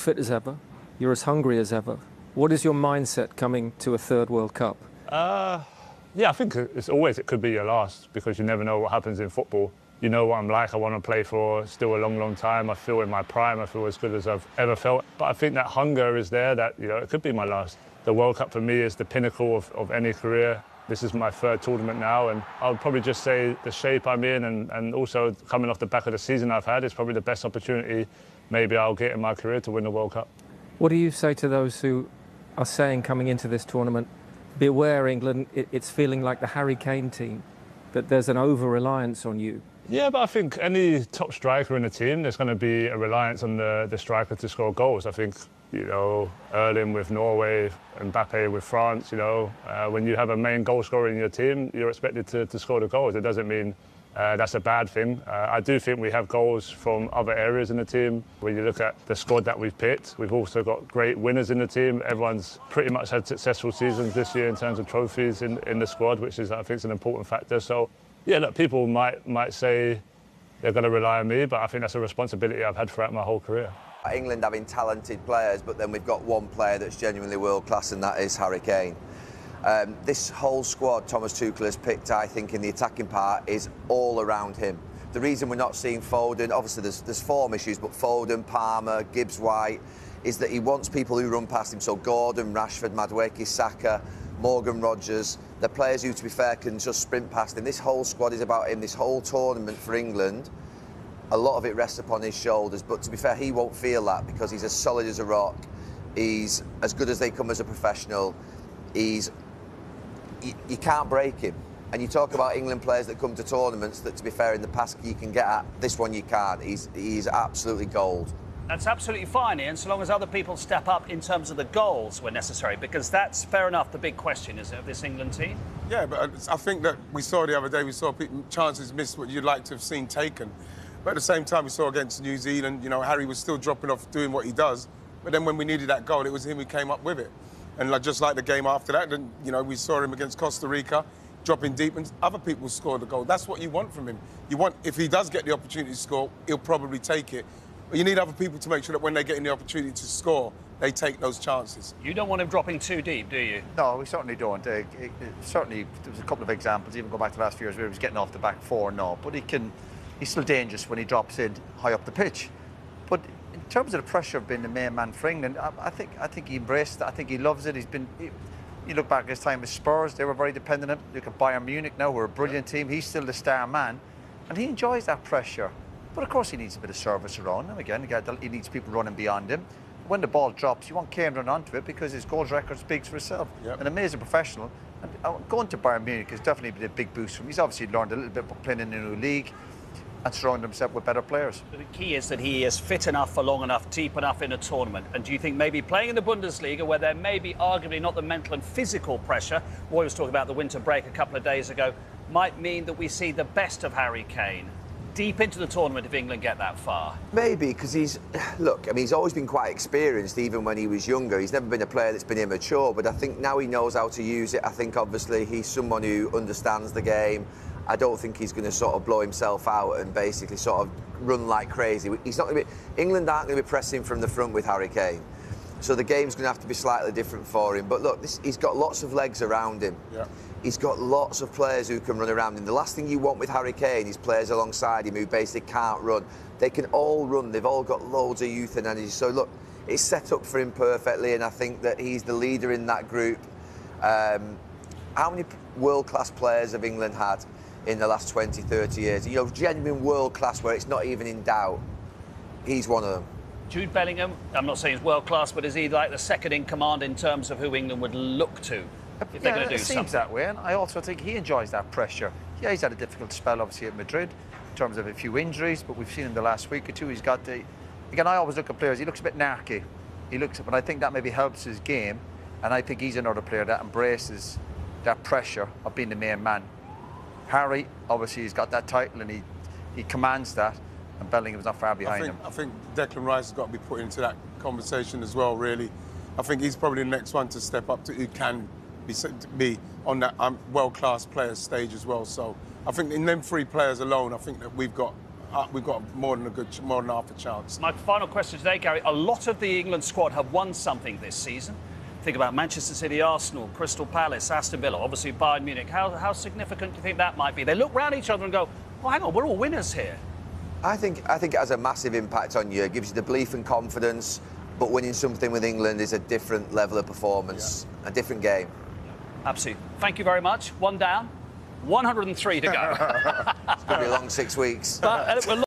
Fit as ever. You're as hungry as ever. What is your mindset coming to a third World Cup? Yeah, I think it could be your last, because you never know what happens in football. You know what I'm like. I want to play for still a long, long time. I feel in my prime. I feel as good as I've ever felt. But I think that hunger is there, that, you know, it could be my last. The World Cup for me is the pinnacle of any career. This is my third tournament now, and I would probably just say the shape I'm in and also coming off the back of the season I've had is probably the best opportunity maybe I'll get in my career to win the World Cup. What do you say to those who are saying coming into this tournament, beware England, it's feeling like the Harry Kane team, that there's an over-reliance on you? Yeah, but I think any top striker in the team, there's going to be a reliance on the striker to score goals. I think, you know, Erling with Norway, Mbappe with France, you know, when you have a main goal scorer in your team, you're expected to score the goals. It doesn't mean that's a bad thing. I do think we have goals from other areas in the team. When you look at the squad that we've picked, we've also got great winners in the team. Everyone's pretty much had successful seasons this year in terms of trophies in the squad, which is, I think, is an important factor. So, yeah, look, people might say they're going to rely on me, but I think that's a responsibility I've had throughout my whole career. England having talented players, but then we've got one player that's genuinely world class, and that is Harry Kane. This whole squad Thomas Tuchel has picked, I think, in the attacking part is all around him. The reason we're not seeing Foden, obviously there's form issues, but Foden, Palmer, Gibbs-White, is that he wants people who run past him. So Gordon, Rashford, Madueke, Saka, Morgan Rogers, the players who, to be fair, can just sprint past him. This whole squad is about him. This whole tournament for England, a lot of it rests upon his shoulders. But to be fair, he won't feel that because he's as solid as a rock. He's as good as they come as a professional. You can't break him. And you talk about England players that come to tournaments that, to be fair, in the past you can get at. This one you can't. He's absolutely gold. That's absolutely fine, Ian, so long as other people step up in terms of the goals when necessary, because that's, fair enough, the big question, is it, of this England team? Yeah, but I think that we saw the other day, we saw chances missed what you'd like to have seen taken. But at the same time, we saw against New Zealand, you know, Harry was still dropping off doing what he does. But then when we needed that goal, it was him who came up with it. And just like the game after that, then, you know, we saw him against Costa Rica, dropping deep, and other people score the goal. That's what you want from him. You want, if he does get the opportunity to score, he'll probably take it. But you need other people to make sure that when they're getting the opportunity to score, they take those chances. You don't want him dropping too deep, do you? No, we certainly don't. Certainly, there was a couple of examples, even go back to the last few years, where he was getting off the back four, no. But he's still dangerous when he drops in high up the pitch. But in terms of the pressure of being the main man for England, I think he embraced it. I think he loves it. You look back at his time with Spurs, they were very dependent on him. Look at Bayern Munich now, we're a brilliant team. He's still the star man. And he enjoys that pressure. But of course he needs a bit of service around him. Again, he needs people running beyond him. When the ball drops, you want Kane running onto it because his goals record speaks for itself. Yep. An amazing professional. And going to Bayern Munich has definitely been a big boost for him. He's obviously learned a little bit about playing in a new league and surrounding himself with better players. The key is that he is fit enough for long enough, deep enough in a tournament. And do you think maybe playing in the Bundesliga, where there may be arguably not the mental and physical pressure, Roy was talking about the winter break a couple of days ago, might mean that we see the best of Harry Kane deep into the tournament if England get that far? Maybe, because he's always been quite experienced, even when he was younger. He's never been a player that's been immature, but I think now he knows how to use it. I think, obviously, he's someone who understands the game. I don't think he's going to sort of blow himself out and basically sort of run like crazy. He's not going to be, England aren't going to be pressing from the front with Harry Kane. So the game's going to have to be slightly different for him. But look, he's got lots of legs around him. Yeah. He's got lots of players who can run around him. The last thing you want with Harry Kane is players alongside him who basically can't run. They can all run. They've all got loads of youth and energy. So look, it's set up for him perfectly, and I think that he's the leader in that group. How many world-class players have England had in the last 20, 30 years? You know, genuine world-class where it's not even in doubt. He's one of them. Jude Bellingham, I'm not saying he's world-class, but is he like the second in command in terms of who England would look to if they're going to do something? It seems that way, and I also think he enjoys that pressure. Yeah, he's had a difficult spell, obviously, at Madrid, in terms of a few injuries, but we've seen him the last week or two. He's got the... Again, I always look at players, he looks a bit narky. But I think that maybe helps his game, and I think he's another player that embraces that pressure of being the main man. Harry, obviously, he's got that title, and he commands that, and Bellingham's not far behind him. I think Declan Rice has got to be put into that conversation as well, really. I think he's probably the next one to step up to who can be on that world-class player stage as well. So I think in them three players alone, I think that we've got we've got more than half a chance. My final question today, Gary. A lot of the England squad have won something this season. Think about Manchester City, Arsenal, Crystal Palace, Aston Villa, obviously Bayern Munich. How significant do you think that might be? They look round each other and go, oh, hang on, we're all winners here. I think it has a massive impact on you. It gives you the belief and confidence, but winning something with England is a different level of performance, a different game. Absolutely. Thank you very much. One down, 103 to go. It's going to be a long 6 weeks. But, we're